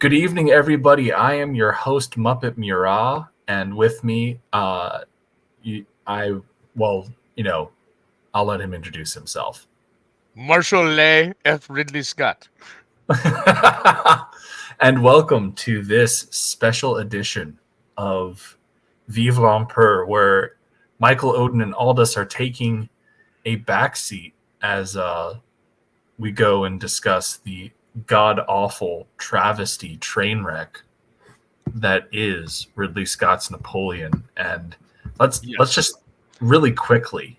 Good evening, everybody. I am your host, Muppet Murat, and with me, well, you know, I'll let him introduce himself. Marshall Lay F. Ridley Scott. And welcome to this special edition of Vivre, where Michael, Odin, and Aldous are taking a backseat as we go and discuss the god-awful travesty train wreck that is Ridley Scott's Napoleon. And let's just really quickly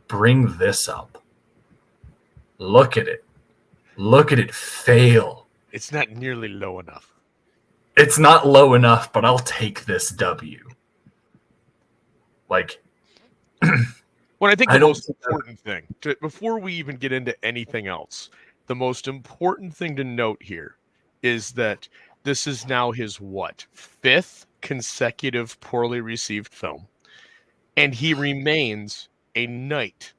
bring this up. Look at it. Look at it fail. It's not nearly low enough. It's not low enough, but I'll take this W. Like, well, I think the most important thing, before we even get into anything else, the most important thing to note here is that this is now his, fifth consecutive poorly received film. And he remains a knight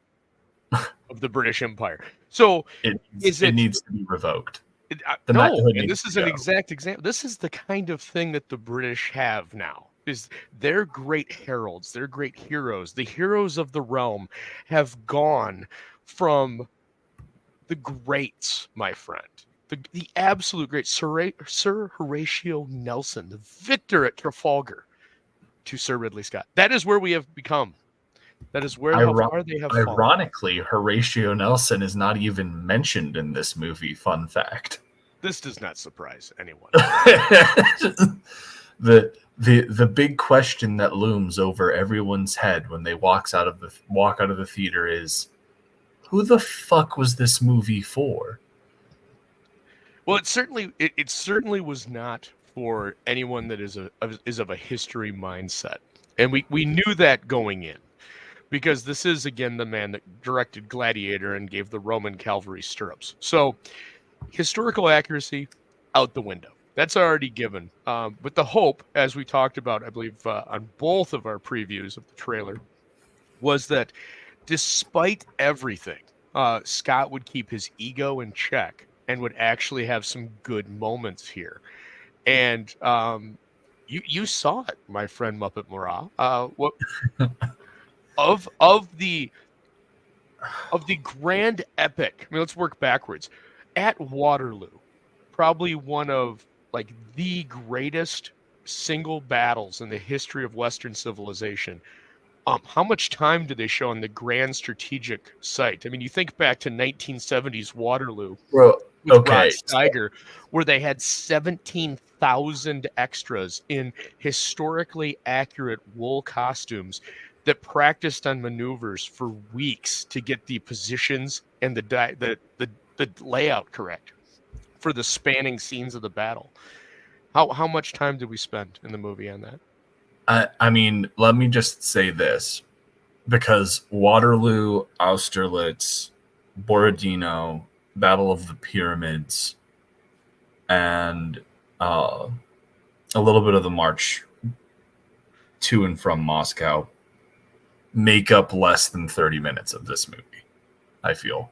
of the British Empire. So it needs to be revoked. And this is an exact example. This is the kind of thing that the British have now. Is they're great heralds, they're great heroes. The heroes of the realm have gone from the greats, my friend. The absolute great Sir Horatio Nelson, the victor at Trafalgar, to Sir Ridley Scott. That is where we have become. That is where how far they have fallen. Ironically, Horatio Nelson is not even mentioned in this movie. Fun fact. This does not surprise anyone. The big question that looms over everyone's head when they walk out of the theater is, who the fuck was this movie for? Well, it certainly was not for anyone that is of a history mindset, and we knew that going in, because this is again the man that directed Gladiator and gave the Roman cavalry stirrups. So historical accuracy out the window. That's already given. But the hope, as we talked about, I believe, on both of our previews of the trailer, was that despite everything, Scott would keep his ego in check and would actually have some good moments here. And you saw it, my friend Muppet Murat. What of the grand epic? I mean, let's work backwards. At Waterloo, probably one of the greatest single battles in the history of Western civilization. How much time do they show on the grand strategic site? I mean, you think back to 1970s Waterloo with Rod Steiger, where they had 17,000 extras in historically accurate wool costumes that practiced on maneuvers for weeks to get the positions and the layout correct for the spanning scenes of the battle. How much time did we spend in the movie on that? I mean, let me just say this, because Waterloo, Austerlitz, Borodino, Battle of the Pyramids, and a little bit of the march to and from Moscow make up less than 30 minutes of this movie, I feel.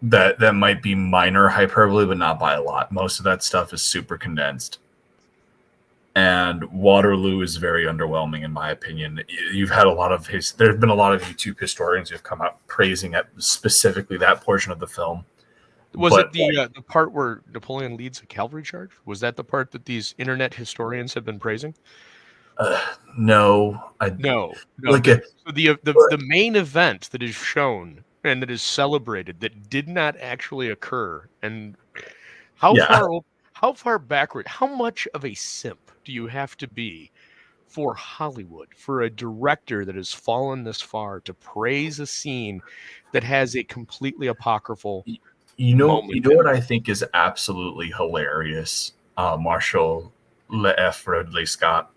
That might be minor hyperbole, but not by a lot. Most of that stuff is super condensed. And Waterloo is very underwhelming, in my opinion. You've had there's been a lot of YouTube historians who have come out praising specifically that portion of the film. Was it the part where Napoleon leads a cavalry charge? Was that the part that these internet historians have been praising? No. No. The main event that is shown and that is celebrated that did not actually occur, and how far backward, how much of a simp do you have to be for Hollywood, for a director that has fallen this far to praise a scene that has a completely apocryphal moment? What I think is absolutely hilarious, Marshall F. Ridley Scott.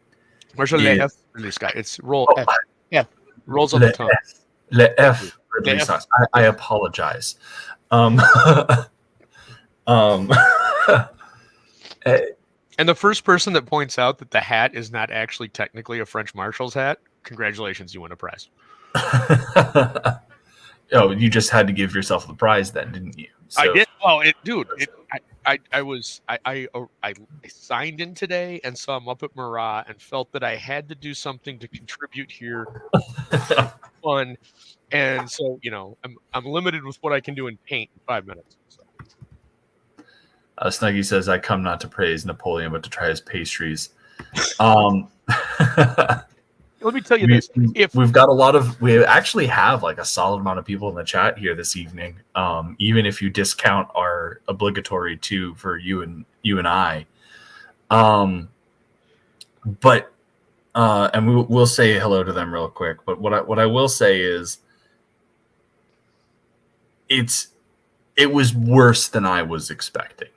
Marshall F. Ridley Scott. It's roll F. F. Rolls on the tongue. F. Ridley Scott. I apologize. And the first person that points out that the hat is not actually technically a French marshal's hat, congratulations, you win a prize. Oh, you just had to give yourself the prize then, didn't you? I So did. Well, I signed in today and saw Muppet Marat and felt that I had to do something to contribute here. Fun. And so, I'm limited with what I can do in paint in 5 minutes. So. Snuggy says, I come not to praise Napoleon, but to try his pastries. Let me tell you this. We actually have like a solid amount of people in the chat here this evening. Even if you discount our obligatory 2 for you and I. But and we'll say hello to them real quick. But what I will say is it was worse than I was expecting.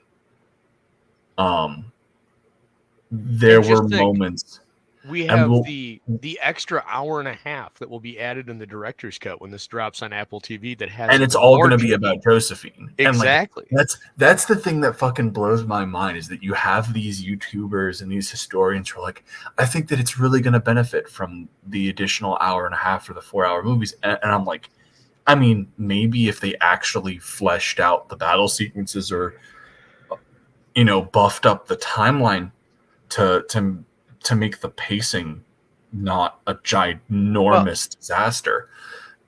There were moments. We have the extra hour and a half that will be added in the director's cut when this drops on Apple TV. And it's all going to be about Josephine. Exactly. And that's the thing that fucking blows my mind is that you have these YouTubers and these historians who are like, I think that it's really going to benefit from the additional hour and a half for the 4-hour movies. And I'm like, I mean, maybe if they actually fleshed out the battle sequences or, buffed up the timeline to make the pacing not a ginormous disaster.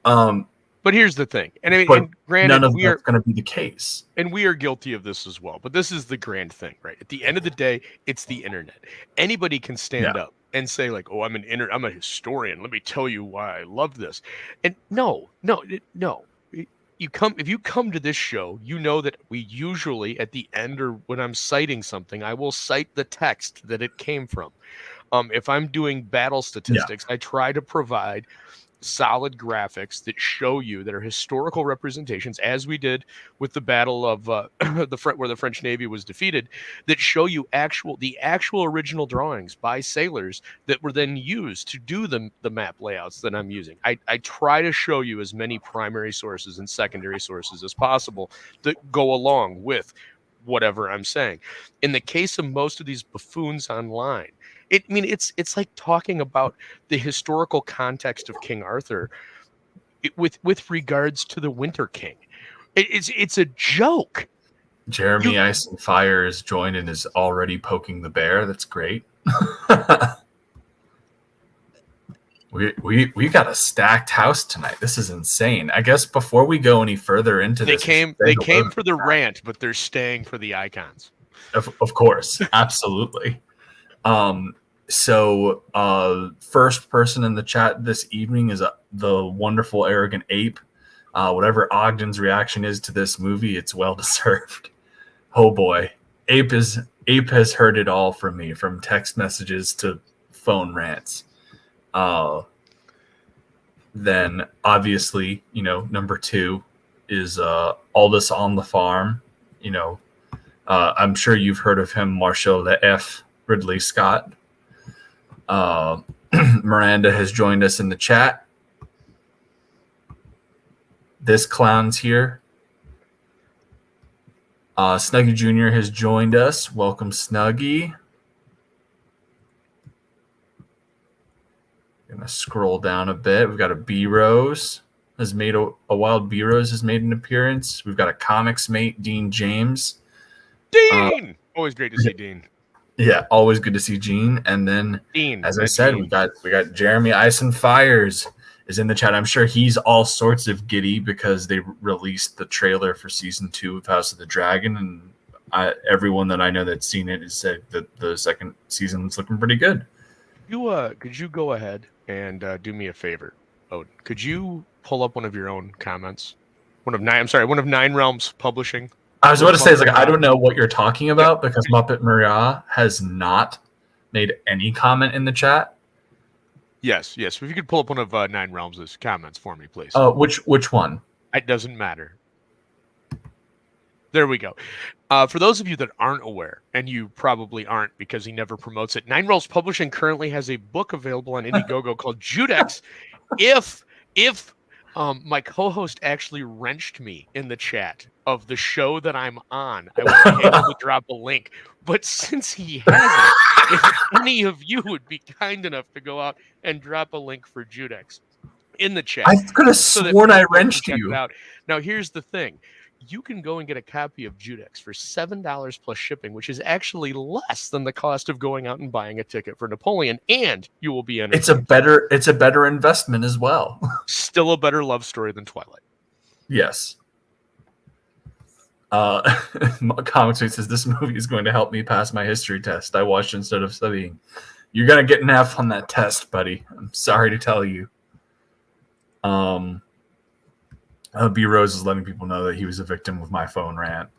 But here's the thing, and granted, none of that's going to be the case, and we are guilty of this as well. But this is the grand thing, right? At the end of the day, it's the internet. Anybody can stand up and say like, "Oh, I'm a historian. Let me tell you why I love this." And no. If you come to this show, you know that we usually at the end or when I'm citing something, I will cite the text that it came from. If I'm doing battle statistics, I try to provide solid graphics that show you that are historical representations, as we did with the battle of where the French Navy was defeated, that show you the actual original drawings by sailors that were then used to do the map layouts that I'm using. I try to show you as many primary sources and secondary sources as possible that go along with whatever I'm saying. In the case of most of these buffoons online, it's like talking about the historical context of King Arthur with regards to the Winter King. It's a joke. Jeremy Ice and Fire is joined and is already poking the bear. That's great. we got a stacked house tonight. This is insane. I guess before we go any further into this, they came for the rant, but they're staying for the icons. Of course, absolutely. So first person in the chat this evening is the wonderful arrogant ape. Whatever Ogden's reaction is to this movie, it's well deserved. Oh boy, ape has heard it all from me, from text messages to phone rants. Then obviously, number 2 is Aldous on the Farm. I'm sure you've heard of him, Marshall Le F. Ridley Scott. Miranda has joined us in the chat. This clown's here. Snuggy Jr. has joined us. Welcome, Snuggy. Gonna scroll down a bit. We've got a B-Rose has made a Wild B-Rose has made an appearance. We've got a comics mate, Dean James. Dean! Always great to see Dean. Yeah, always good to see Gene. And then, as I said, we got Jeremy Ice and Fires is in the chat. I'm sure he's all sorts of giddy because they released the trailer for season 2 of House of the Dragon, and everyone that I know that's seen it has said that the second season's looking pretty good. Could you go ahead and do me a favor, Odin? Could you pull up one of your own comments? One of Nine Realms Publishing. I was about to say, I don't know what you're talking about because Muppet Maria has not made any comment in the chat. Yes. If you could pull up one of Nine Realms' comments for me, please. Which one? It doesn't matter. There we go. For those of you that aren't aware, and you probably aren't because he never promotes it, Nine Realms Publishing currently has a book available on Indiegogo called Judex. If my co-host actually wrenched me in the chat of the show that I'm on, I would be able to drop a link. But since he hasn't, if any of you would be kind enough to go out and drop a link for Judex, in the chat. I could have So that sworn I people can wrenched check it you. out. Now, here's the thing. You can go and get a copy of Judex for $7 plus shipping, which is actually less than the cost of going out and buying a ticket for Napoleon, and you will be entertained. It's a better investment as well. Still a better love story than Twilight. Yes. Comics Week says this movie is going to help me pass my history test. I watched instead of studying. You're gonna get an F on that test, buddy. I'm sorry to tell you. B Rose is letting people know that he was a victim of my phone rant.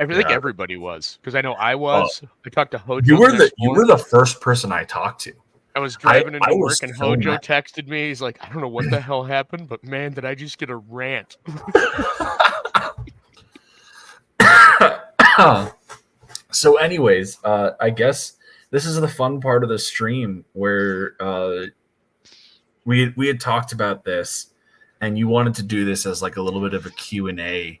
I think everybody was, because I know I was. I talked to Hojo. You were the first person I talked to. I was driving into work and so Hojo mad. texted me. He's like, I don't know what the hell happened, but man, did I just get a rant. So anyways, I guess this is the fun part of the stream where we had talked about this and you wanted to do this as like a little bit of a Q&A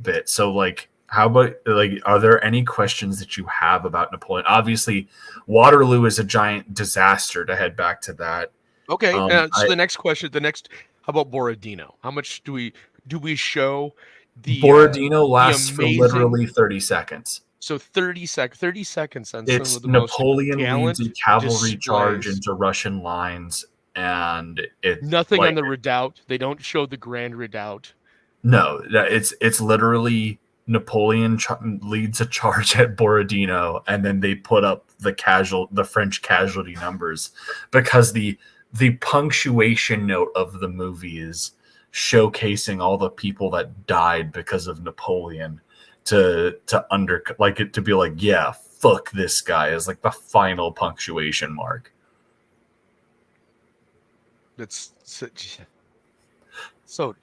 bit. So like, how about like, are there any questions that you have about Napoleon? Obviously, Waterloo is a giant disaster, to head back to that. Okay, so the next question, how about Borodino? How much do we show the Borodino lasts amazing, for literally 30 seconds. So 30 seconds on it's some of the Napoleon most leads a cavalry charge into Russian lines, and nothing on the redoubt. They don't show the Grand Redoubt. No, it's literally Napoleon leads a charge at Borodino, and then they put up the French casualty numbers, because the punctuation note of the movie is showcasing all the people that died because of Napoleon to be like, yeah, fuck this guy, is like the final punctuation mark. That's so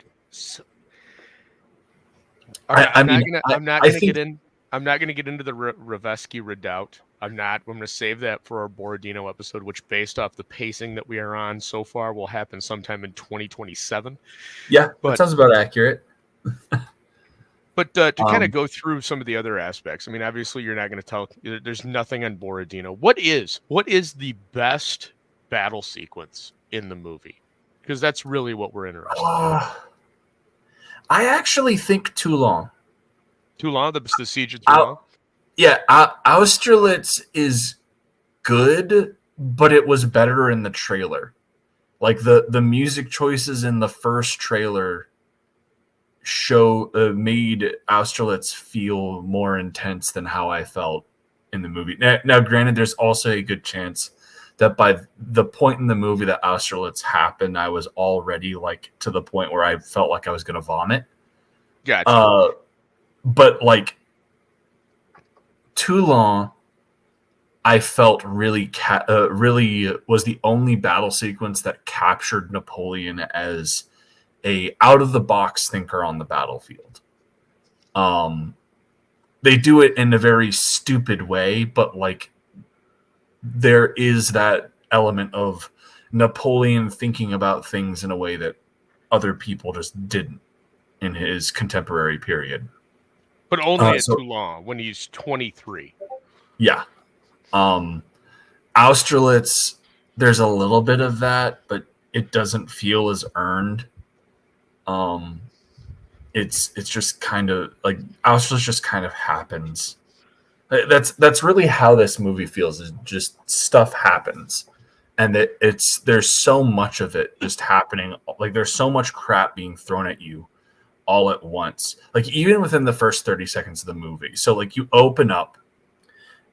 I'm not gonna get into the Ravesky Redoubt. I'm gonna save that for our Borodino episode, which, based off the pacing that we are on so far, will happen sometime in 2027. Yeah, that sounds about accurate. But to kind of go through some of the other aspects, I mean, obviously you're not going to tell. There's nothing on Borodino. What is the best battle sequence in the movie? Because that's really what we're interested in. I actually think Toulon. Toulon, the siege of Toulon? Yeah, Austerlitz is good, but it was better in the trailer. Like the music choices in the first trailer made Austerlitz feel more intense than how I felt in the movie. Now, granted, there's also a good chance that by the point in the movie that Austerlitz happened, I was already like to the point where I felt like I was going to vomit. Gotcha. But like Toulon, I felt really was the only battle sequence that captured Napoleon as a out-of-the-box thinker on the battlefield. They do it in a very stupid way, but like there is that element of Napoleon thinking about things in a way that other people just didn't in his contemporary period. But only at Toulon, when he's 23. Yeah. Austerlitz, there's a little bit of that, but it doesn't feel as earned. It's just kind of like Austerlitz just kind of happens. That's really how this movie feels, is just stuff happens, and there's so much of it just happening. Like there's so much crap being thrown at you all at once, like even within the first 30 seconds of the movie. So like you open up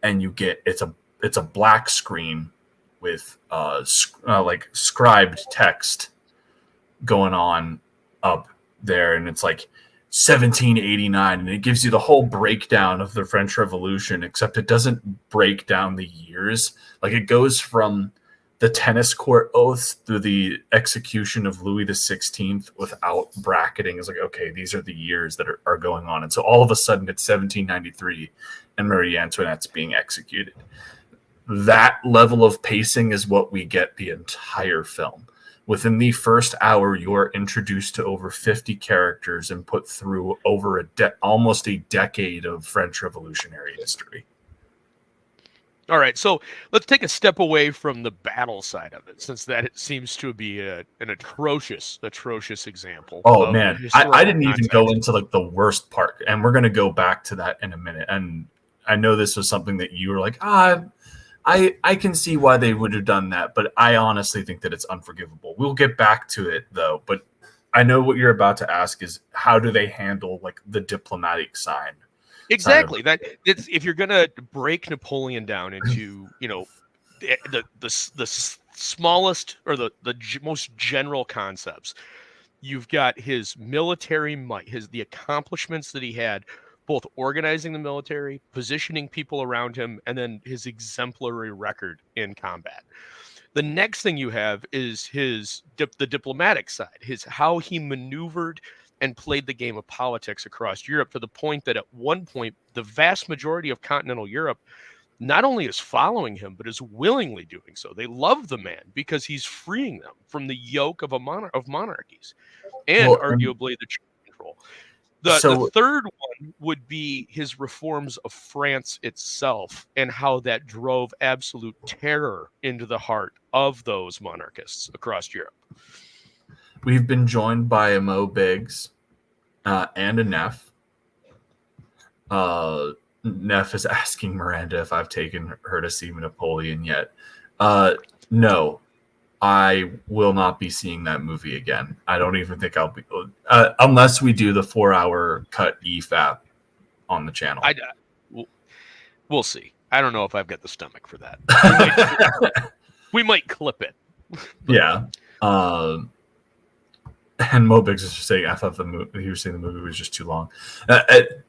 and you get it's a black screen with like scribed text going on up there, and it's like 1789, and it gives you the whole breakdown of the French Revolution, except it doesn't break down the years. Like it goes from the tennis court oath through the execution of Louis XVI without bracketing. It's like, okay, these are the years that are going on. And so all of a sudden it's 1793 and Marie Antoinette's being executed. That level of pacing is what we get the entire film. Within the first hour, you are introduced to over 50 characters and put through over almost a decade of French Revolutionary history. All right, so let's take a step away from the battle side of it, since that it seems to be an atrocious example Oh of the man, I historical didn't even go context. into like the worst part, and we're gonna go back to that in a minute. And I know this was something that you were like, I can see why they would have done that, but I honestly think that it's unforgivable. We'll get back to it though, but I know what you're about to ask is how do they handle like the diplomatic side of Exactly. It's, if you're going to break Napoleon down into, the smallest or the most general concepts, you've got his military might, the accomplishments that he had, both organizing the military, positioning people around him, and then his exemplary record in combat. The next thing you have is the diplomatic side, his how he maneuvered and played the game of politics across Europe, to the point that at one point the vast majority of continental Europe not only is following him, but is willingly doing so. They love the man because he's freeing them from the yoke of of monarchies, and well, and arguably the church control. The so third one would be his reforms of France itself, and how that drove absolute terror into the heart of those monarchists across Europe. we've been joined by a Mo Biggs and a Neff. Neff is asking Miranda if I've taken her to see Napoleon yet. No, I will not be seeing that movie again. I don't even think I'll be, unless we do the 4-hour cut EFAP on the channel. We'll see. I don't know if I've got the stomach for that. We might clip it. Yeah. And Mo Biggs is just saying, I thought he was saying the movie was just too long. The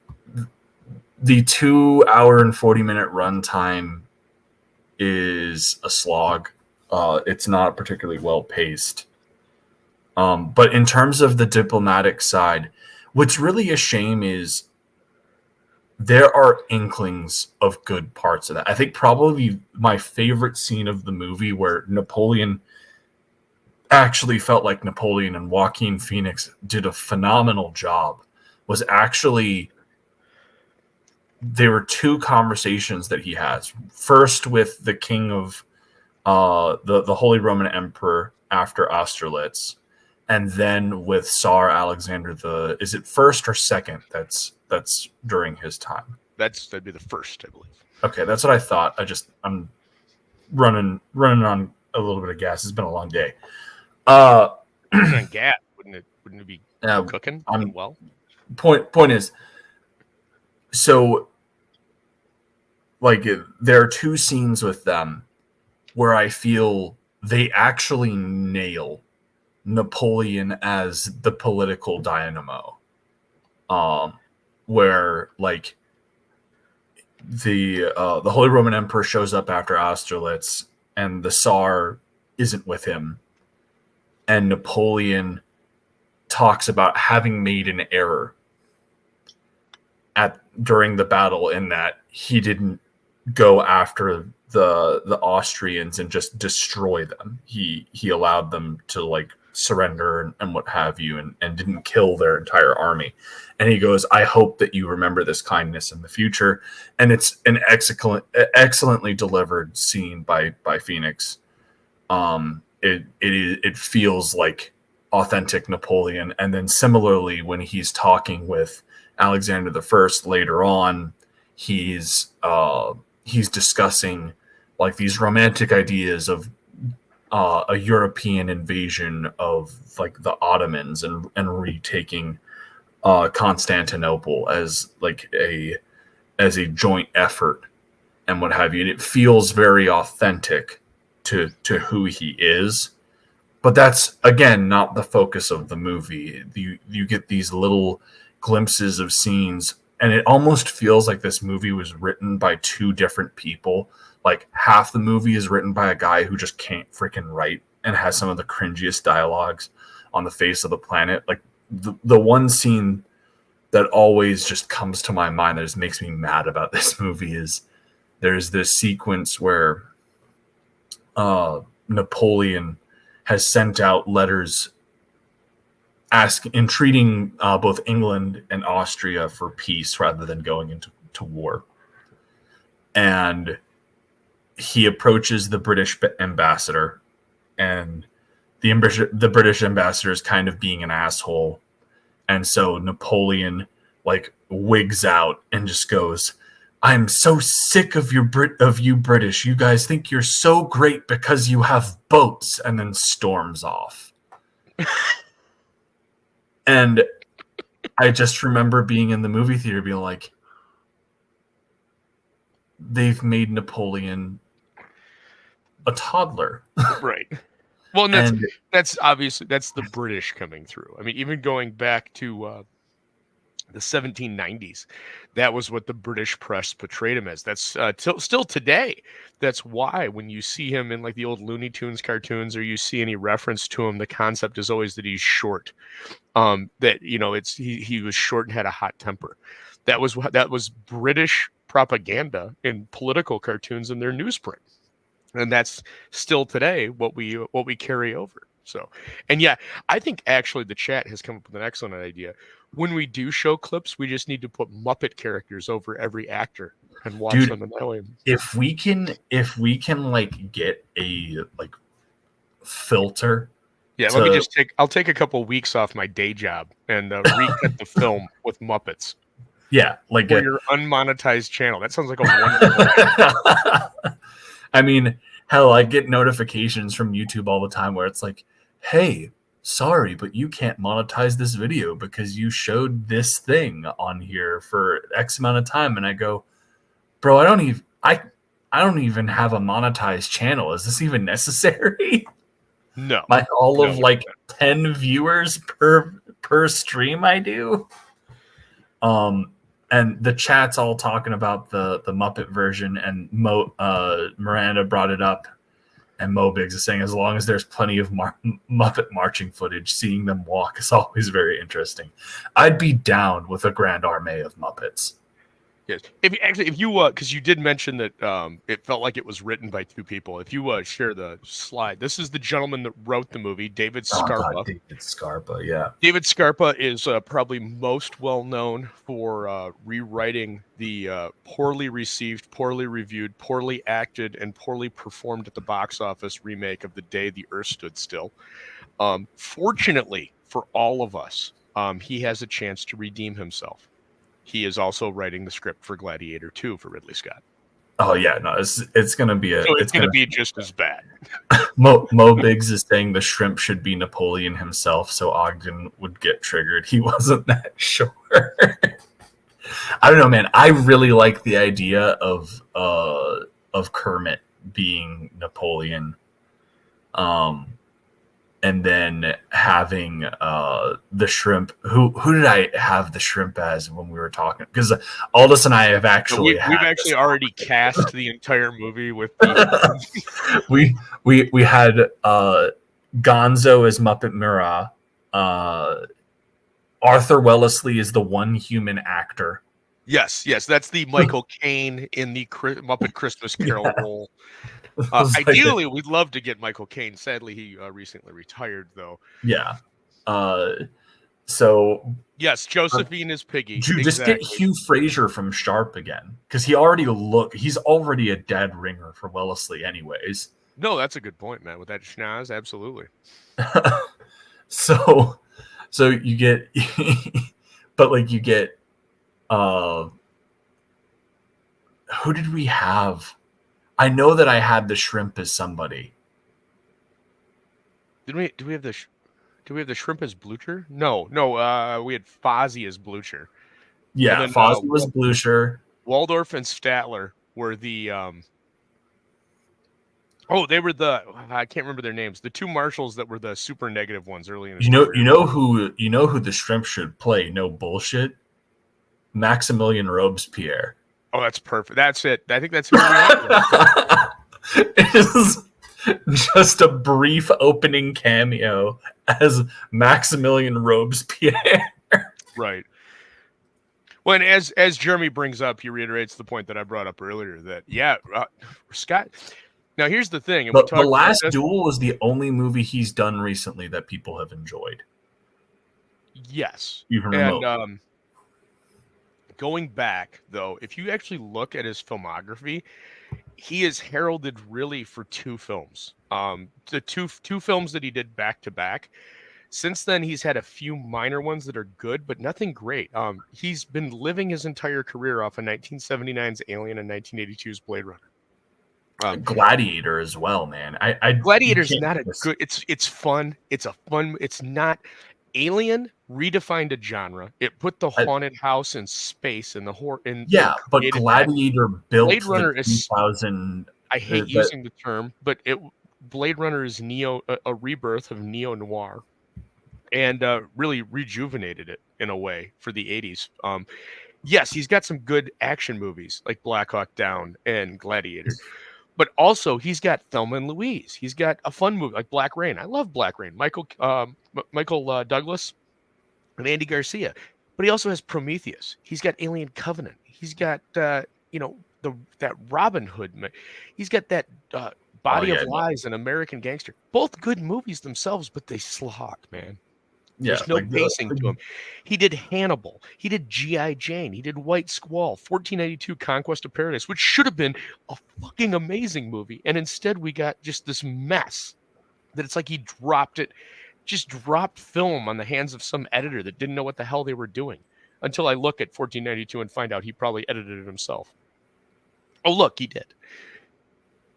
2-hour and 40-minute runtime is a slog. It's not particularly well paced. But in terms of the diplomatic side, what's really a shame is there are inklings of good parts of that. I think probably my favorite scene of the movie where Napoleon actually felt like Napoleon and Joaquin Phoenix did a phenomenal job was actually there were two conversations that he has. First with the king of the Holy Roman Emperor after Austerlitz, and then with Tsar Alexander the is it first or second? That's during his time. That'd be the first, I believe. Okay, that's what I thought. I'm running on a little bit of gas. It's been a long day. On gas, wouldn't it be cooking well? Point is, so like there are two scenes with them where I feel they actually nail Napoleon as the political dynamo. Where like the Holy Roman Emperor shows up after Austerlitz and the Tsar isn't with him, and Napoleon talks about having made an error during the battle in that he didn't go after the Austrians and just destroy them. He allowed them to like surrender and what have you, and didn't kill their entire army. And he goes, I hope that you remember this kindness in the future. And it's an excellently delivered scene by Phoenix. It feels like authentic Napoleon. And then similarly, when he's talking with Alexander the First later on, he's discussing like these romantic ideas of a European invasion of like the Ottomans and retaking Constantinople as like a joint effort and what have you. And it feels very authentic to who he is. But that's again not the focus of the movie. You get these little glimpses of scenes, and it almost feels like this movie was written by two different people. Like half the movie is written by a guy who just can't freaking write and has some of the cringiest dialogues on the face of the planet. Like the one scene that always just comes to my mind that just makes me mad about this movie is there's this sequence where Napoleon has sent out letters entreating both England and Austria for peace rather than going into war. And he approaches the British ambassador, and the British ambassador is kind of being an asshole, and so Napoleon like wigs out and just goes, "I'm so sick of you British. You guys think you're so great because you have boats," and then storms off. And I just remember being in the movie theater being like, they've made Napoleon a toddler. Right. Well, and And that's obviously that's the British coming through. I mean, even going back to the 1790s, that was what the British press portrayed him as. That's still today. That's why when you see him in like the old Looney Tunes cartoons, or you see any reference to him, the concept is always that he's short. That it's he was short and had a hot temper. That was British propaganda in political cartoons in their newsprint, and that's still today what we carry over. So, and yeah, I think actually the chat has come up with an excellent idea. When we do show clips, we just need to put Muppet characters over every actor and watch them in that way. If we can like get a like filter. Yeah, I'll take a couple weeks off my day job and recut the film with Muppets. Yeah, like for your unmonetized channel. That sounds like a wonderful idea. I mean, hell, I get notifications from YouTube all the time where it's like, "Hey, sorry, but you can't monetize this video because you showed this thing on here for X amount of time." And I go, "Bro, I don't even have a monetized channel. Is this even necessary?" No. Like of like 10 viewers per stream I do. And the chat's all talking about the Muppet version, and Miranda brought it up, and Mo Biggs is saying as long as there's plenty of Muppet marching footage, seeing them walk is always very interesting. I'd be down with a grand army of Muppets. Yes. If you because you did mention that it felt like it was written by two people. If you share the slide, this is the gentleman that wrote the movie, David Scarpa. God, David Scarpa, yeah. David Scarpa is probably most well known for rewriting the poorly received, poorly reviewed, poorly acted, and poorly performed at the box office remake of The Day the Earth Stood Still. Fortunately for all of us, he has a chance to redeem himself. He is also writing the script for Gladiator 2 for Ridley Scott. Oh yeah, no, it's gonna be it's gonna be just as bad. Mo Biggs is saying the shrimp should be Napoleon himself, so Ogden would get triggered. He wasn't that sure. I don't know, man. I really like the idea of Kermit being Napoleon. And then having the shrimp. Who did I have the shrimp as when we were talking? Because Aldous and I have actually we've actually already cast the entire movie with the we had Gonzo as Muppet Murat. Arthur Wellesley is the one human actor. Yes, that's the Michael Caine in the Muppet Christmas Carol role. Ideally, we'd love to get Michael Caine. Sadly, he recently retired, though. Yeah. So yes, Josephine is Piggy. Just get Hugh Fraser from Sharp again, because he's already a dead ringer for Wellesley, anyways. No, that's a good point, man. With that schnoz, absolutely. So you get, but like you get, who did we have? I know that I had the shrimp as somebody. Do we have the shrimp as Blucher? No. We had Fozzie as Blucher. Yeah, then, Fozzie was Blucher. Waldorf and Statler were the. They were I can't remember their names. The two marshals that were the super negative ones early in the story. You know who the shrimp should play? No bullshit. Maximilian Robespierre. Oh, that's perfect. That's it. I think that's who we are. It is just a brief opening cameo as Maximilian Robespierre. Right. Well, and as Jeremy brings up, he reiterates the point that I brought up earlier that, Scott. Now, here's the thing. And the Last Duel was the only movie he's done recently that people have enjoyed. Yes. Even remotely. And going back, though, if you actually look at his filmography, he is heralded really for two films. The two films that he did back to back. Since then, he's had a few minor ones that are good, but nothing great. He's been living his entire career off of 1979's Alien and 1982's Blade Runner. Gladiator as well, man. Gladiator's not a good. It's fun. It's not. Alien redefined a genre. It put the haunted house in space and the horror. But Gladiator built Blade Runner the 2000. I hate using the term, but Blade Runner is a rebirth of neo noir, and really rejuvenated it in a way for the 80s. Yes, he's got some good action movies like Black Hawk Down and Gladiator, but also he's got Thelma and Louise. He's got a fun movie like Black Rain. I love Black Rain. Michael Douglas and Andy Garcia. But he also has Prometheus. He's got Alien Covenant. He's got that Robin Hood. He's got that Body of Lies and American Gangster. Both good movies themselves, but they slog, man. There's no pacing to him. He did Hannibal. He did G.I. Jane. He did White Squall, 1492 Conquest of Paradise, which should have been a fucking amazing movie. And instead we got just this mess that it's like he dropped film on the hands of some editor that didn't know what the hell they were doing. Until I look at 1492 and find out he probably edited it himself. Oh, look, he did.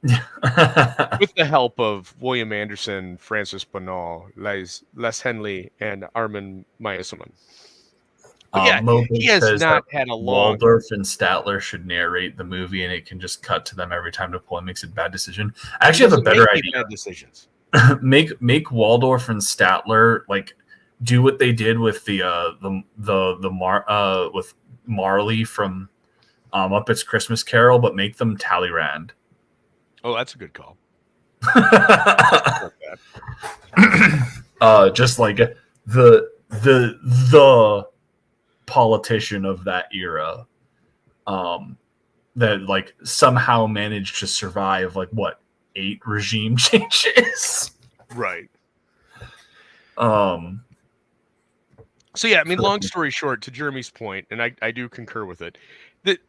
With the help of William Anderson, Francis Bonal, Les Henley, and Armin Meyerson. He has not had a long... Waldorf and Statler should narrate the movie, and it can just cut to them every time Napoleon makes a bad decision. I actually have a better idea. Bad decisions. make Waldorf and Statler do what they did with with Marley from Muppets Christmas Carol, but make them Talleyrand. Oh, that's a good call. Just like the politician of that era, that somehow managed to survive 8 regime changes. Right. So yeah, I mean, long story short, to Jeremy's point, and I do concur with it, that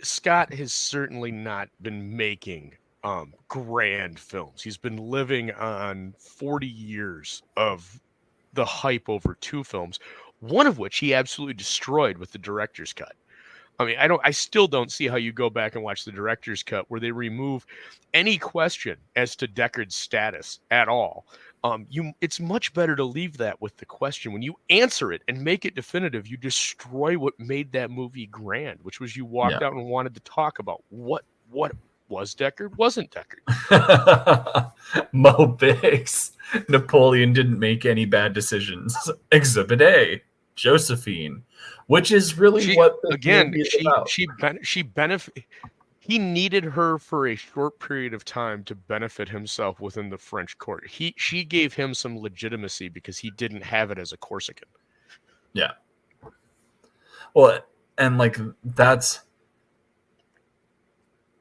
Scott has certainly not been making grand films. He's been living on 40 years of the hype over 2 films, one of which he absolutely destroyed with the director's cut. I mean, I still don't see how you go back and watch the director's cut where they remove any question as to Deckard's status at all. It's much better to leave that with the question. When you answer it and make it definitive, you destroy what made that movie grand, which was you walked out and wanted to talk about what was Deckard, wasn't Deckard. Mo Biggs. Napoleon didn't make any bad decisions. Exhibit A, Josephine, which is really what the movie is about. She benefit. He needed her for a short period of time to benefit himself within the French court. She gave him some legitimacy because he didn't have it as a Corsican. Yeah. Well, and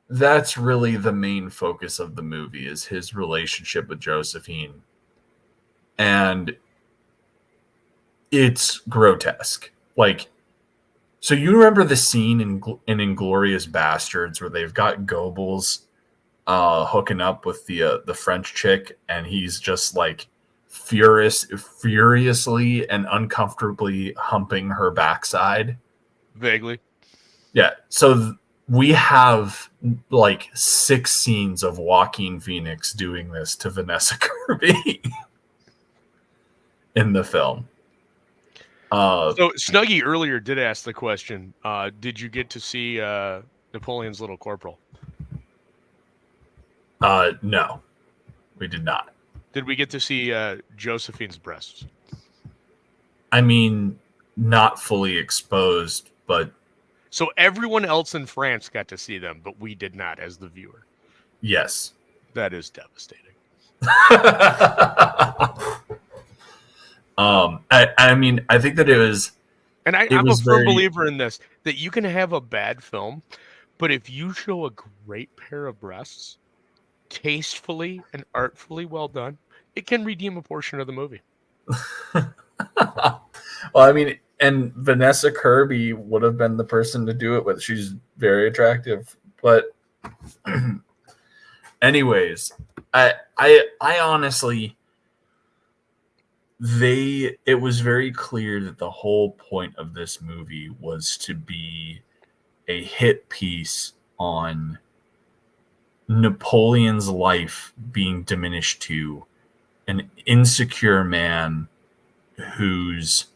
that's really the main focus of the movie, is his relationship with Josephine. And it's grotesque. So you remember the scene in Inglourious Bastards where they've got Goebbels hooking up with the French chick, and he's just furiously and uncomfortably humping her backside? Vaguely. Yeah. So we have 6 scenes of Joaquin Phoenix doing this to Vanessa Kirby in the film. So Snuggie earlier did ask the question, did you get to see Napoleon's Little Corporal? No, we did not. Did we get to see Josephine's breasts? I mean, not fully exposed, but... So everyone else in France got to see them, but we did not as the viewer. Yes. That is devastating. I mean, I think that it was... And I'm a firm believer in this, that you can have a bad film, but if you show a great pair of breasts, tastefully and artfully well done, it can redeem a portion of the movie. Well, I mean, and Vanessa Kirby would have been the person to do it with. She's very attractive, but Anyways, I honestly, it was very clear that the whole point of this movie was to be a hit piece on Napoleon's life being diminished to an insecure man who's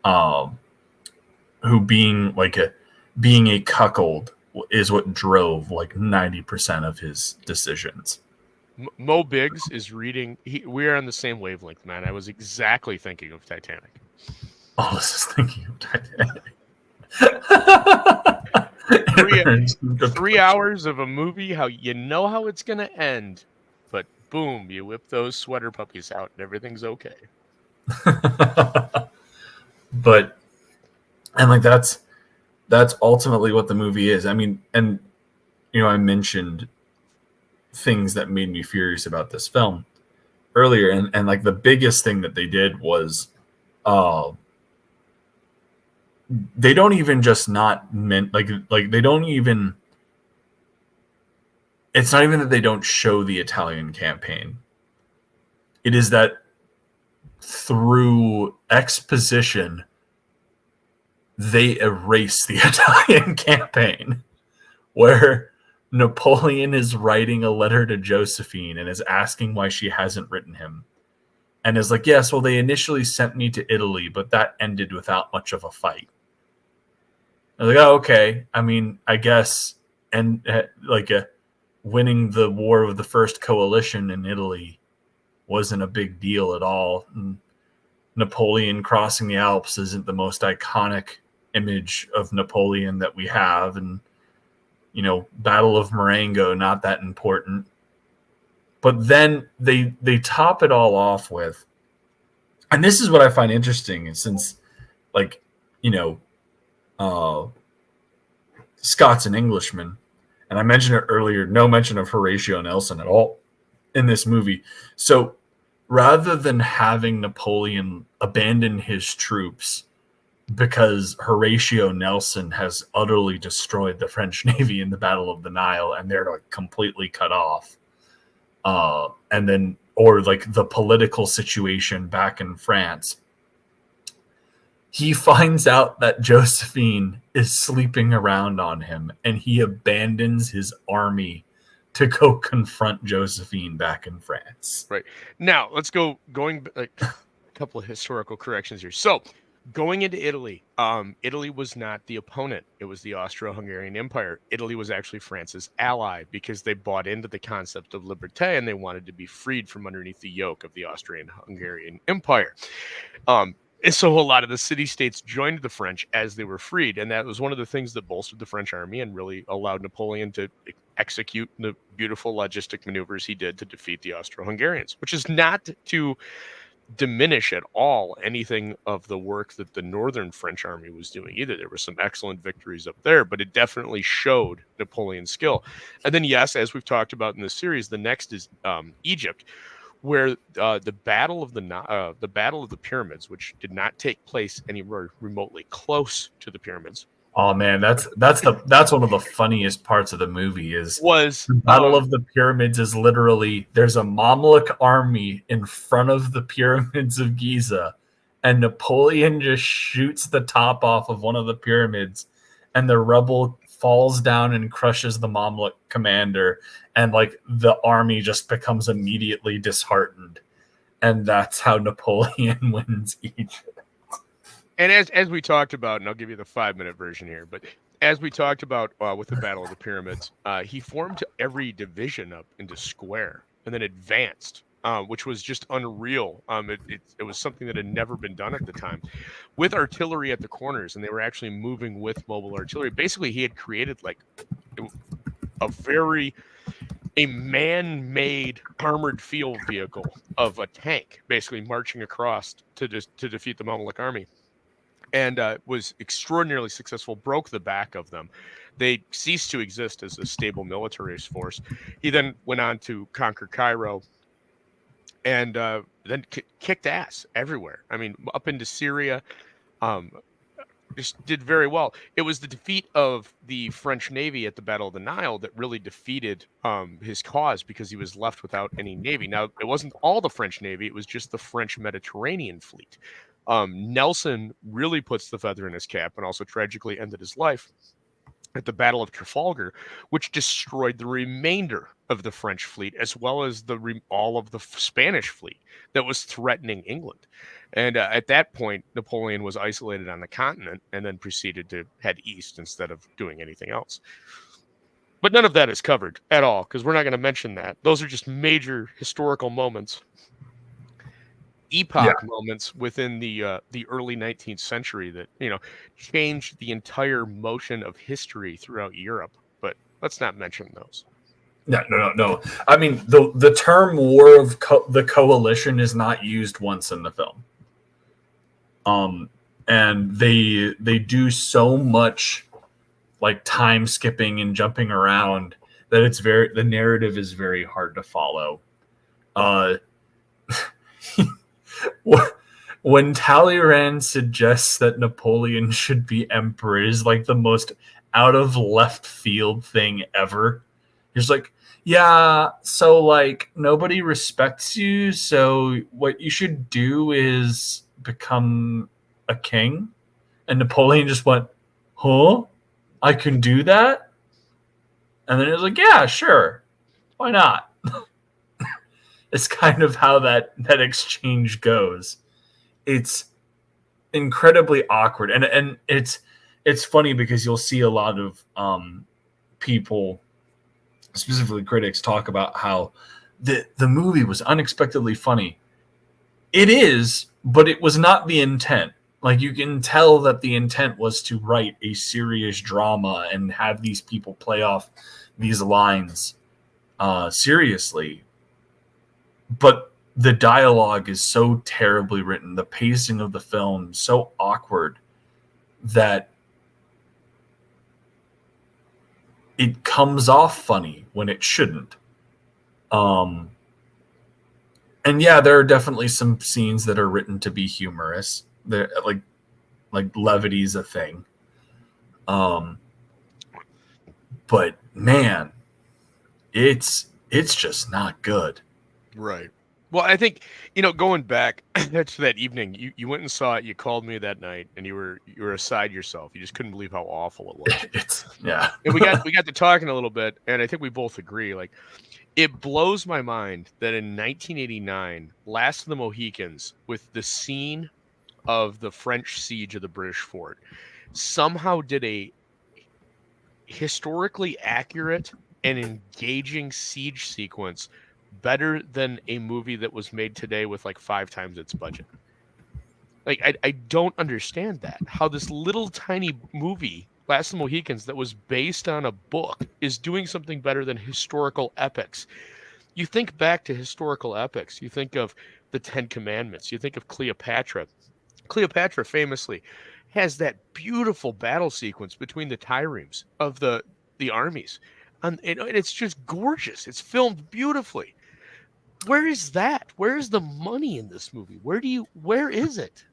um who being a cuckold is what drove like 90% of his decisions. Mo Biggs is reading. We're on the same wavelength, man. I was exactly thinking of Titanic. I was just thinking of Titanic. 3 hours of a movie, how you know how it's gonna end, but boom, you whip those sweater puppies out and everything's okay. But and like that's ultimately what the movie is. I mean, and I mentioned things that made me furious about this film earlier, and like the biggest thing that they did was they don't even just not meant like they don't even, it's not even that they don't show the Italian campaign. It is that through exposition they erase the Italian campaign, where Napoleon is writing a letter to Josephine and is asking why she hasn't written him. And is like, yes, well, they initially sent me to Italy, but that ended without much of a fight. I was like, oh, okay. I mean, I guess, and winning the war of the first coalition in Italy wasn't a big deal at all. And Napoleon crossing the Alps isn't the most iconic image of Napoleon that we have. And, Battle of Marengo, not that important. But then they top it all off with, and this is what I find interesting, since, Scott's an Englishman, and I mentioned it earlier, no mention of Horatio Nelson at all in this movie. So rather than having Napoleon abandon his troops because Horatio Nelson has utterly destroyed the French Navy in the Battle of the Nile and they're like completely cut off, and then, or like the political situation back in France, he finds out that Josephine is sleeping around on him and he abandons his army to go confront Josephine back in France. Right. Now, let's going like a couple of historical corrections here. So, going into Italy, Italy was not the opponent. It was the Austro-Hungarian Empire. Italy was actually France's ally because they bought into the concept of liberté and they wanted to be freed from underneath the yoke of the Austrian-Hungarian Empire. And so a lot of the city-states joined the French as they were freed, and that was one of the things that bolstered the French army and really allowed Napoleon to execute the beautiful logistic maneuvers he did to defeat the Austro-Hungarians, which is not to diminish at all anything of the work that the northern French army was doing either. There were some excellent victories up there, but it definitely showed Napoleon's skill. And then, yes, as we've talked about in this series, the next is Egypt, where the battle of the pyramids, which did not take place anywhere remotely close to the pyramids. Oh man, that's one of the funniest parts of the movie is the Battle of the Pyramids is literally, there's a Mamluk army in front of the pyramids of Giza, and Napoleon just shoots the top off of one of the pyramids, and the rubble falls down and crushes the Mamluk commander, and like the army just becomes immediately disheartened, and that's how Napoleon wins Egypt. And as we talked about, and I'll give you the 5-minute version here, but as we talked about with the Battle of the Pyramids, he formed every division up into square and then advanced, which was just unreal. It was something that had never been done at the time, with artillery at the corners, and they were actually moving with mobile artillery. Basically, he had created like a man-made armored field vehicle of a tank, basically marching across to defeat the Mamluk army. And was extraordinarily successful, broke the back of them. They ceased to exist as a stable military force. He then went on to conquer Cairo and then kicked ass everywhere. I mean, up into Syria, just did very well. It was the defeat of the French Navy at the Battle of the Nile that really defeated his cause, because he was left without any navy. Now, it wasn't all the French Navy; it was just the French Mediterranean fleet. Nelson really puts the feather in his cap, and also tragically ended his life at the Battle of Trafalgar, which destroyed the remainder of the French fleet, as well as all of the Spanish fleet that was threatening England. And at that point, Napoleon was isolated on the continent and then proceeded to head east instead of doing anything else. But none of that is covered at all, because we're not going to mention that. Those are just major historical moments, epoch moments within the early 19th century that changed the entire motion of history throughout Europe. But let's not mention those. No. I mean, the term War of the Coalition is not used once in the film. And they do so much like time skipping and jumping around that the narrative is very hard to follow. When Talleyrand suggests that Napoleon should be emperor is like the most out of left field thing ever. He's like, yeah, so like nobody respects you, so what you should do is become a king. And Napoleon just went, huh? I can do that? And then he was like, yeah, sure. Why not? It's kind of how that exchange goes. It's incredibly awkward. And it's funny because you'll see a lot of people, specifically critics, talk about how the movie was unexpectedly funny. It is, but it was not the intent. Like, you can tell that the intent was to write a serious drama and have these people play off these lines seriously. But the dialogue is so terribly written, the pacing of the film so awkward that it comes off funny when it shouldn't. And yeah, there are definitely some scenes that are written to be humorous. They're like levity's a thing. But man, it's just not good. Right. Well, I think, going back to that evening, you went and saw it, you called me that night, and you were aside yourself. You just couldn't believe how awful it was. And we got to talking a little bit, and I think we both agree, like, it blows my mind that in 1989, Last of the Mohicans, with the scene of the French siege of the British fort, somehow did a historically accurate and engaging siege sequence better than a movie that was made today with like 5 times its budget. Like, I don't understand that. How this little tiny movie, Last of the Mohicans, that was based on a book, is doing something better than historical epics. You think back to historical epics. You think of the Ten Commandments. You think of Cleopatra. Cleopatra famously has that beautiful battle sequence between the triremes of the armies. And it's just gorgeous. It's filmed beautifully. Where is that? Where is the money in this movie? Where is it?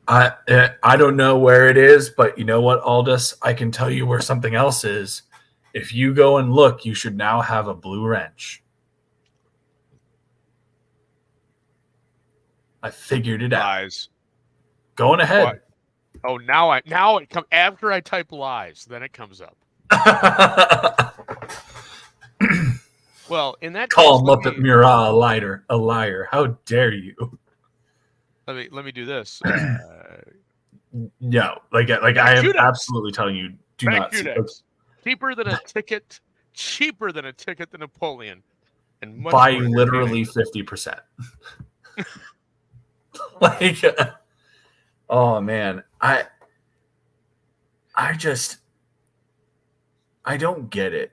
I don't know where it is, but you know what, Aldous? I can tell you where something else is. If you go and look, you should now have a blue wrench. I figured it Lies. out. Going ahead. What? Oh, now it comes after I type lies, then it comes up. Well, in that call Muppet Murat a liar. How dare you? Let me do this. No, like I am absolutely telling you, do not. Cheaper than a ticket. Cheaper than a ticket to Napoleon, and much by literally 50%. Like, oh man, I don't get it.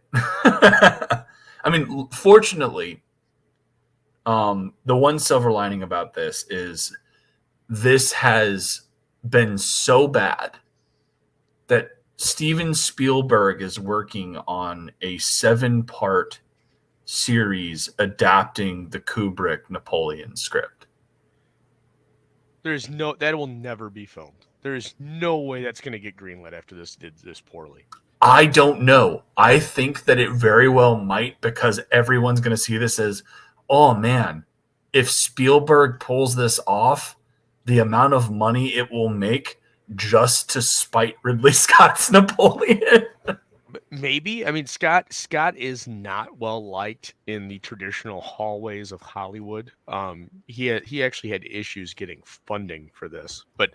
I mean, fortunately, the one silver lining about this is this has been so bad that Steven Spielberg is working on a 7-part series adapting the Kubrick Napoleon script. that will never be filmed. There's no way that's going to get greenlit after this did this poorly. I don't know. I think that it very well might, because everyone's going to see this as, oh man, if Spielberg pulls this off, the amount of money it will make just to spite Ridley Scott's Napoleon. Maybe. I mean, Scott is not well liked in the traditional hallways of Hollywood. He actually had issues getting funding for this, but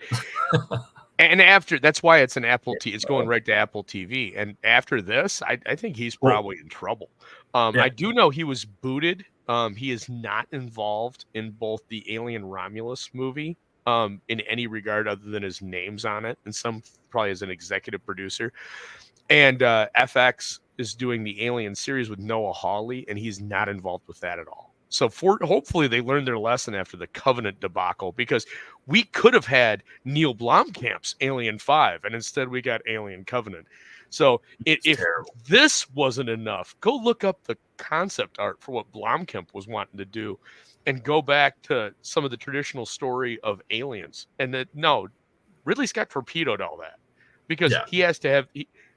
and after that's why it's an Apple T. It's going right to Apple TV. And after this, I think he's probably in trouble. Yeah. I do know he was booted. He is not involved in both the Alien Romulus movie in any regard other than his name's on it, and some probably as an executive producer. And FX is doing the Alien series with Noah Hawley, and he's not involved with that at all. So hopefully they learned their lesson after the Covenant debacle, because we could have had Neil Blomkamp's Alien 5, and instead we got Alien Covenant. So if this wasn't enough, go look up the concept art for what Blomkamp was wanting to do and go back to some of the traditional story of aliens. And that, no, Ridley Scott torpedoed all that because he has to have...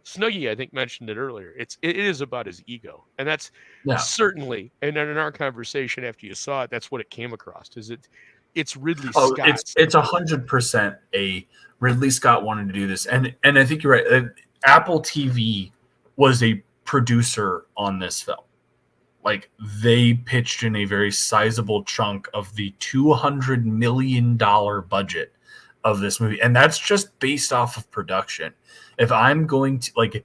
Snuggie, I think, mentioned it earlier. It is about his ego, and that's certainly. And in our conversation after you saw it, that's what it came across. It's Ridley Scott. It's 100% a Ridley Scott wanted to do this, and I think you're right. Apple TV was a producer on this film. Like, they pitched in a very sizable chunk of the $200 million budget of this movie, and that's just based off of production. If I'm going to, like,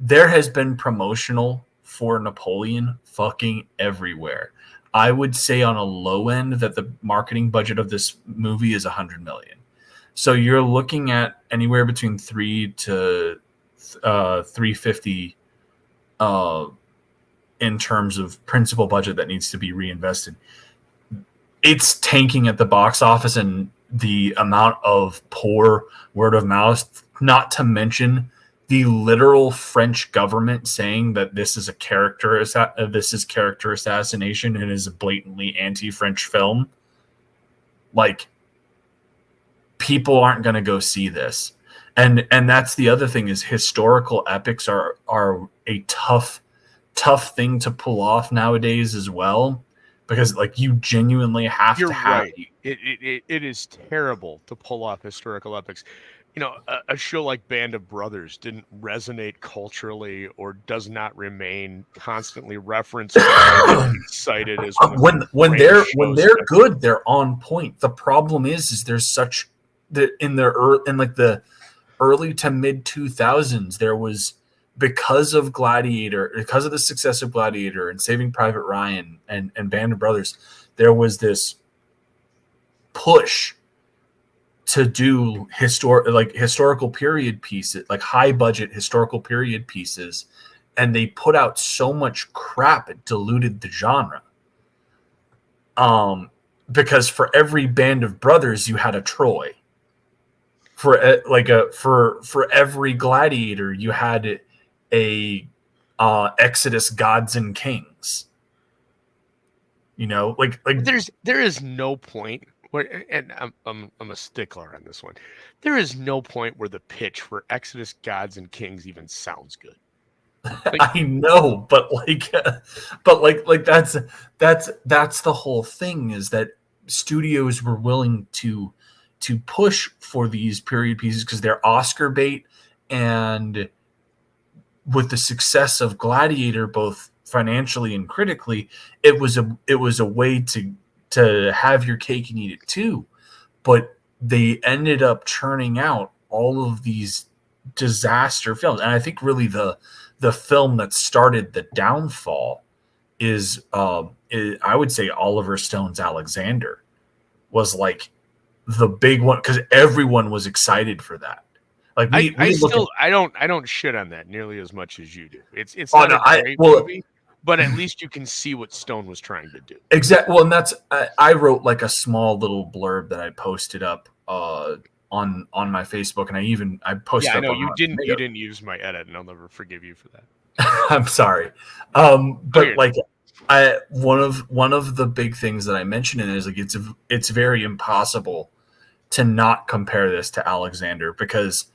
there has been promotional for Napoleon fucking everywhere. I would say on a low end that the marketing budget of this movie is $100 million. So you're looking at anywhere between 3 to 350 in terms of principal budget that needs to be reinvested. It's tanking at the box office, and the amount of poor word of mouth, not to mention the literal French government saying that this is character assassination and is a blatantly anti-French film. Like, people aren't going to go see this. And that's the other thing, is historical epics are a tough thing to pull off nowadays as well, because, like, you genuinely have to have right. It is terrible to pull off historical epics. You know, a show like Band of Brothers didn't resonate culturally, or does not remain constantly referenced and cited as when they're good, they're on point. The problem is there's such that in the early to mid 2000s, there was, because of the success of Gladiator and Saving Private Ryan and Band of Brothers, there was this push to do historical period pieces, like high budget historical period pieces, and they put out so much crap it diluted the genre. Because for every Band of Brothers you had a Troy. For every Gladiator you had a Exodus Gods and Kings. You know, like there is no point where, and I'm a stickler on this one. There is no point where the pitch for Exodus Gods and Kings even sounds good. Like, I know, but that's the whole thing, is that studios were willing to push for these period pieces because they're Oscar bait, and with the success of Gladiator, both financially and critically, it was a way to have your cake and eat it too. But they ended up churning out all of these disaster films, and I think really the film that started the downfall is I would say Oliver Stone's Alexander was like the big one, because everyone was excited for that. Like I don't shit on that nearly as much as you do. It's not a great movie, but at least you can see what Stone was trying to do. Exactly. Well, and that's I wrote like a small little blurb that I posted up on my Facebook, and I posted. Yeah, I know you didn't use my edit, and I'll never forgive you for that. I'm sorry, but like one of the big things that I mentioned in it is like it's very impossible to not compare this to Alexander, because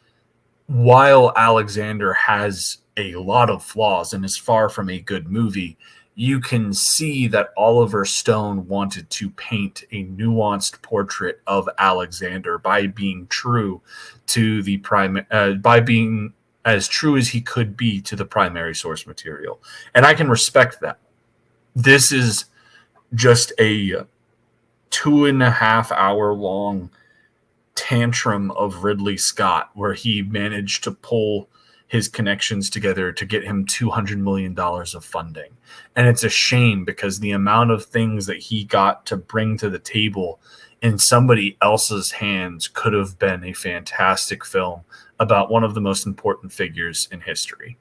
while Alexander has a lot of flaws and is far from a good movie, you can see that Oliver Stone wanted to paint a nuanced portrait of Alexander by being true to the by being as true as he could be to the primary source material. And I can respect that. This is just a 2.5 hour long tantrum of Ridley Scott where he managed to pull his connections together to get him $200 million of funding. And it's a shame because the amount of things that he got to bring to the table in somebody else's hands could have been a fantastic film about one of the most important figures in history.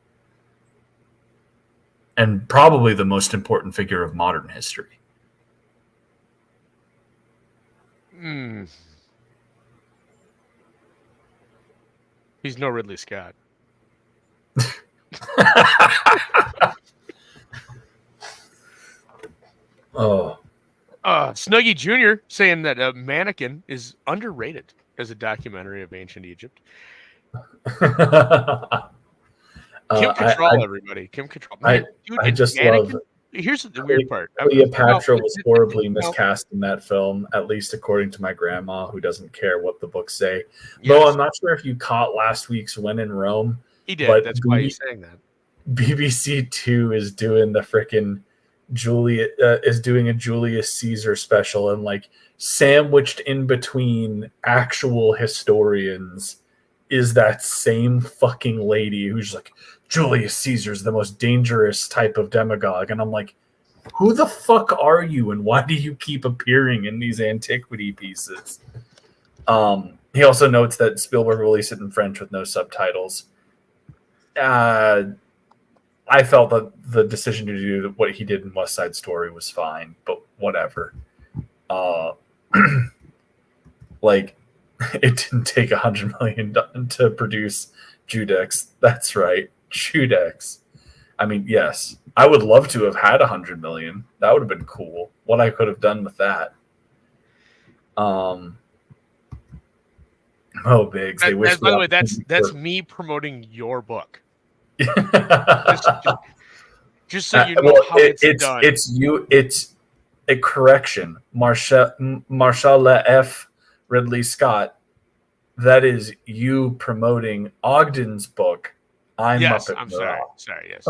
And probably the most important figure of modern history. He's no Ridley Scott. Oh. Snuggie Jr. saying that Mannequin is underrated as a documentary of ancient Egypt. Kim Cattrall, everybody. Kim Cattrall. Man, I just Mannequin, love. Here's the weird part. Cleopatra was horribly miscast in that film, at least according to my grandma, who doesn't care what the books say. Yes. Though I'm not sure if you caught last week's When in Rome. He did. That's why he's saying that. BBC Two is doing the frickin' is doing a Julius Caesar special, and like sandwiched in between actual historians is that same fucking lady who's like, Julius Caesar's the most dangerous type of demagogue. And I'm like, who the fuck are you? And why do you keep appearing in these antiquity pieces? He also notes that Spielberg released it in French with no subtitles. I felt that the decision to do what he did in West Side Story was fine, but whatever. Like, it didn't take $100 million to produce Judex. That's right, Judex. I mean, yes, I would love to have had $100 million. That would have been cool. What I could have done with that. Oh, Biggs. They wish. By the way, that's me promoting your book. just so you know how it's done. It's a correction. Marshall F. Ridley Scott. That is you promoting Ogden's book. I'm yes, Muppet I'm Morale. sorry. Yes.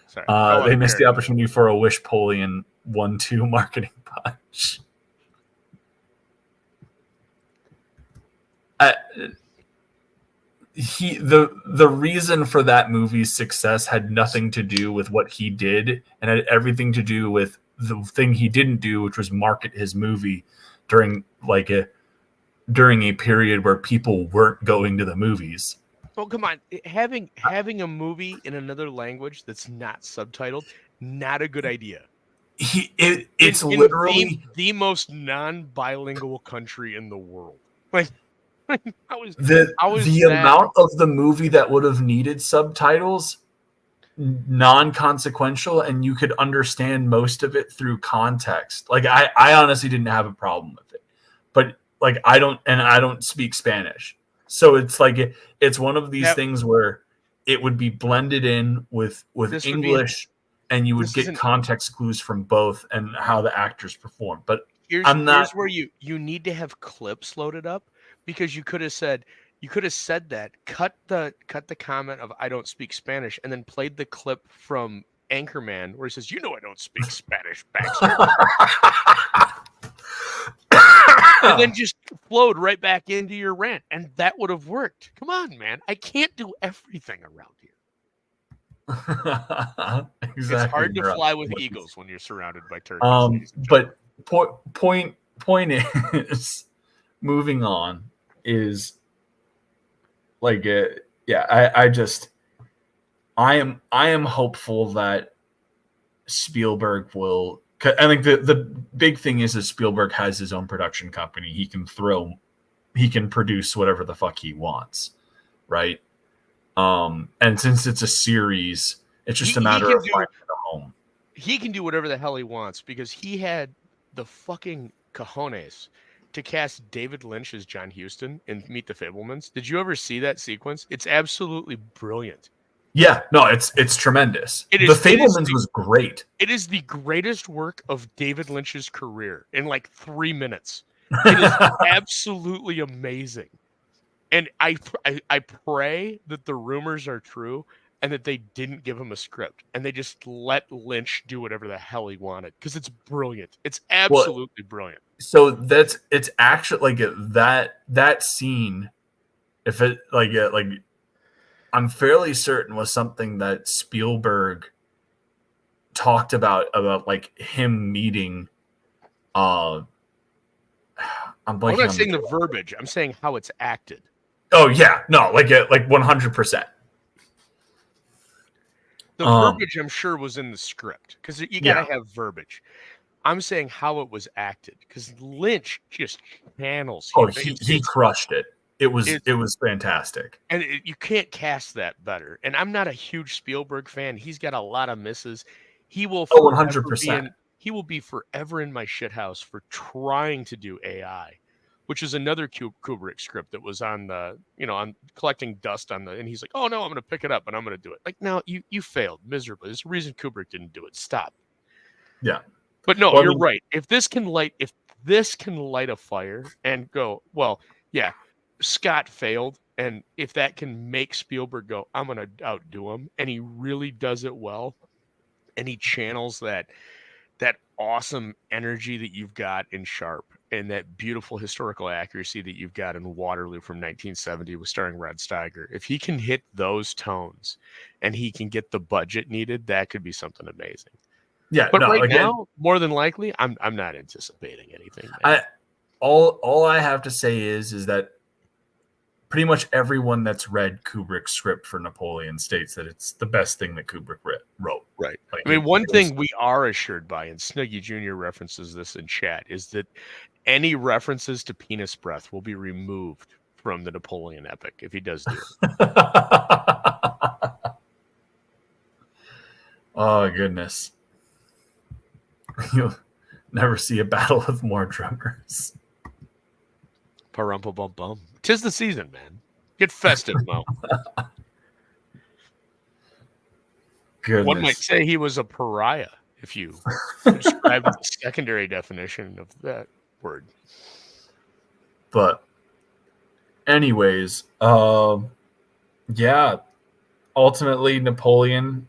Sorry. They missed the opportunity for a Wishpolian 1-2 marketing punch. The reason for that movie's success had nothing to do with what he did, and had everything to do with the thing he didn't do, which was market his movie during a period where people weren't going to the movies. Well, come on, having a movie in another language that's not subtitled, not a good idea. It's literally the most non-bilingual country in the world. Like, the amount of the movie that would have needed subtitles, non-consequential, and you could understand most of it through context. Like, I honestly didn't have a problem with it, but like I don't speak Spanish, so it's like it's one of these things where it would be blended in with English, and you would get context clues from both and how the actors perform. But here's where you need to have clips loaded up, because you could have said that, cut the comment of I don't speak Spanish, and then played the clip from Anchorman where he says, "You know I don't speak Spanish, Baxter." And then just flowed right back into your rant, and that would have worked. Come on, man. I can't do everything around here. Exactly. It's hard to fly with eagles when you're surrounded by turkeys. But point is, moving on is like, I am hopeful that Spielberg will. I think the big thing is that Spielberg has his own production company. He can produce whatever the fuck he wants, right? And since it's a series, it's just a matter of finding a home. he can do whatever the hell he wants because he had the fucking cojones to cast David Lynch as John Huston in Meet the Fablemans. Did you ever see that sequence? It's absolutely brilliant. Yeah, no, it's tremendous. It The is. Fablemans was great. It is the greatest work of David Lynch's career in like 3 minutes. It is absolutely amazing. And I pray that the rumors are true and that they didn't give him a script and they just let Lynch do whatever the hell he wanted because it's brilliant. It's absolutely brilliant. So it's actually like that scene. If it like I'm fairly certain was something that Spielberg talked about like him meeting. I'm not saying the verbiage. I'm saying how it's acted. Oh yeah, no, like 100%. The verbiage, I'm sure, was in the script because you got to have verbiage. I'm saying how it was acted because Lynch just channels. He crushed it. It was fantastic, and you can't cast that better. And I'm not a huge Spielberg fan. He's got a lot of misses. He will 100%. He will be forever in my shithouse for trying to do AI, which is another Kubrick script that was on on collecting dust on and he's like, oh no, I'm going to pick it up and I'm going to do it. Like, no, you failed miserably. There's a reason Kubrick didn't do it. Stop. Yeah. But no, you're right. If this can light a fire and go, well, yeah, Scott failed. And if that can make Spielberg go, I'm going to outdo him. And he really does it well. And he channels that awesome energy that you've got in Sharp and that beautiful historical accuracy that you've got in Waterloo from 1970 with starring Rod Steiger. If he can hit those tones and he can get the budget needed, that could be something amazing. Yeah, but now, more than likely, I'm not anticipating anything. All I have to say is that pretty much everyone that's read Kubrick's script for Napoleon states that it's the best thing that Kubrick wrote. Right. Like, I mean, one thing we are assured by, and Snuggy Jr. references this in chat, is that any references to penis breath will be removed from the Napoleon epic if he does do it. Oh, goodness. You'll never see a battle with more drummers. Parumpa bum bum. 'Tis the season, man. Get festive, Mo. Goodness. One might say he was a pariah if you describe the secondary definition of that word. But anyways, yeah, ultimately Napoleon,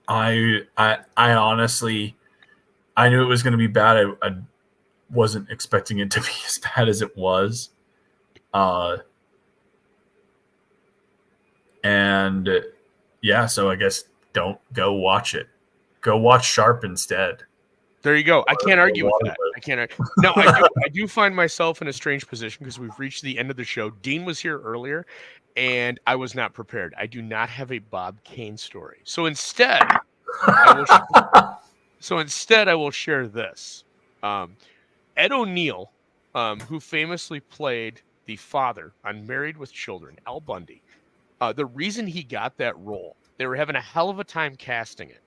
I honestly, I knew it was going to be bad. I wasn't expecting it to be as bad as it was. And yeah, so I guess don't go watch it. Go watch Sharp instead. There you go. I can't argue with that. I can't. No, I do find myself in a strange position because we've reached the end of the show. Dean was here earlier, and I was not prepared. I do not have a Bob Kane story. So instead, I will share this. Ed O'Neill, who famously played the father on Married with Children, Al Bundy, the reason he got that role, they were having a hell of a time casting it.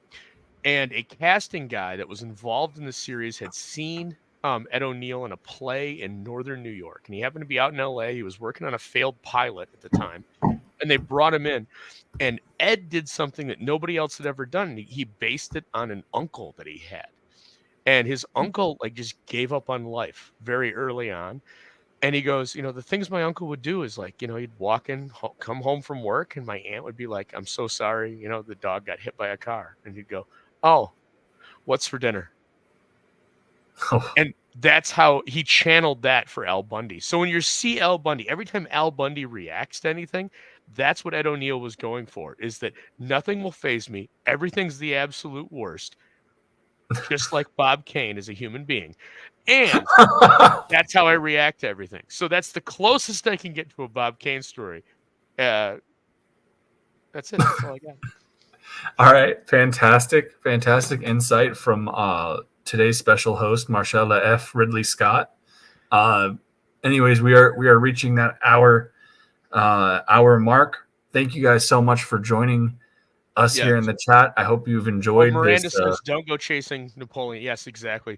And a casting guy that was involved in the series had seen Ed O'Neill in a play in northern New York. And he happened to be out in L.A. He was working on a failed pilot at the time. And they brought him in. And Ed did something that nobody else had ever done. He based it on an uncle that he had. And his uncle just gave up on life very early on. And he goes, the things my uncle would do is he'd walk in, come home from work, and my aunt would be like, I'm so sorry, the dog got hit by a car. And he'd go, oh, what's for dinner? Oh. And that's how he channeled that for Al Bundy. So when you see Al Bundy, every time Al Bundy reacts to anything, that's what Ed O'Neill was going for, is that nothing will faze me. Everything's the absolute worst. Just like Bob Kane is a human being. And that's how I react to everything. So that's the closest I can get to a Bob Kane story. That's it. That's all I got. All right. Fantastic insight from today's special host, Marcella F. Ridley Scott. Anyways, we are reaching that hour mark. Thank you guys so much for joining us Yeah. here in the chat. I hope you've enjoyed Miranda this. says, "Don't go chasing Napoleon." Yes, exactly.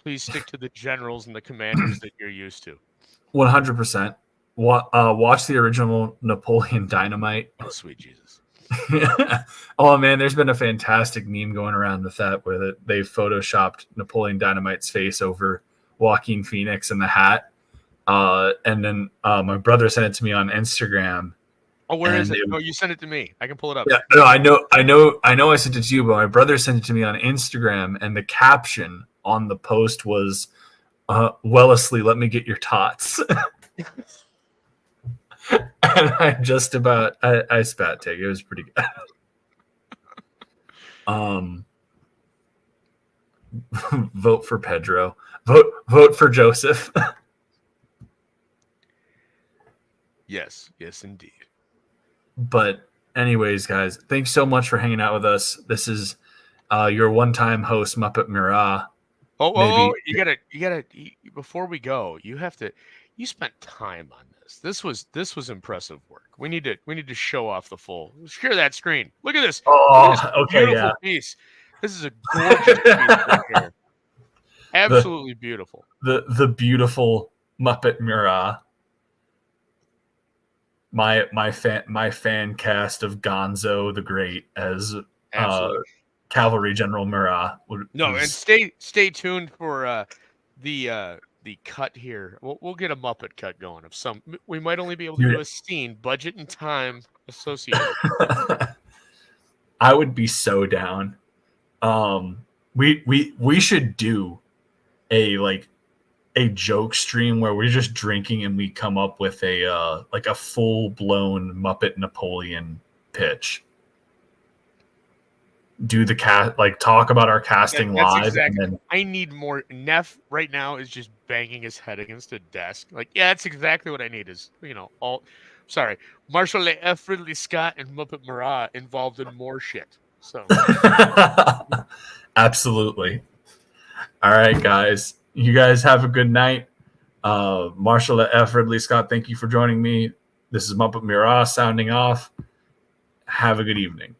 Please stick to the generals and the commanders that you're used to. 100%. Watch the original Napoleon Dynamite. Oh, sweet Jesus. Oh man, there's been a fantastic meme going around with that where they photoshopped Napoleon Dynamite's face over Joaquin Phoenix in the hat. And then my brother sent it to me on Instagram. Oh, where is it? Oh, you sent it to me. I can pull it up. Yeah, no, I sent it to you, but my brother sent it to me on Instagram, and the caption on the post was, "Wellesley, let me get your tots." And I spat take. It was pretty good. Vote for Pedro. Vote for Joseph. Yes, indeed. But anyways, guys, thanks so much for hanging out with us. This is your one-time host, Muppet Murat. You gotta. Before we go, you spent time on this. This was impressive work. We need to show off the full. Share that screen. Look at this. Oh, Look at this okay, beautiful yeah. piece. This is a gorgeous piece right here. Absolutely beautiful. The beautiful Muppet Murat. My fan cast of Gonzo the Great as Cavalry General Murat. And stay tuned for the cut here. We'll get a Muppet cut going of some. We might only be able to do a scene, budget and time associated. I would be so down. We should do a joke stream where we're just drinking and we come up with a full blown Muppet Napoleon pitch. Do the cast, talk about our casting live. Exactly. And then I need more. Neff right now is just banging his head against a desk. That's exactly what I need. Is Marshall F. Ridley Scott and Muppet Murat involved in more shit. So absolutely. All right, guys. You guys have a good night. Marshall F. Ridley Scott, thank you for joining me. This is Muppet Murat sounding off. Have a good evening.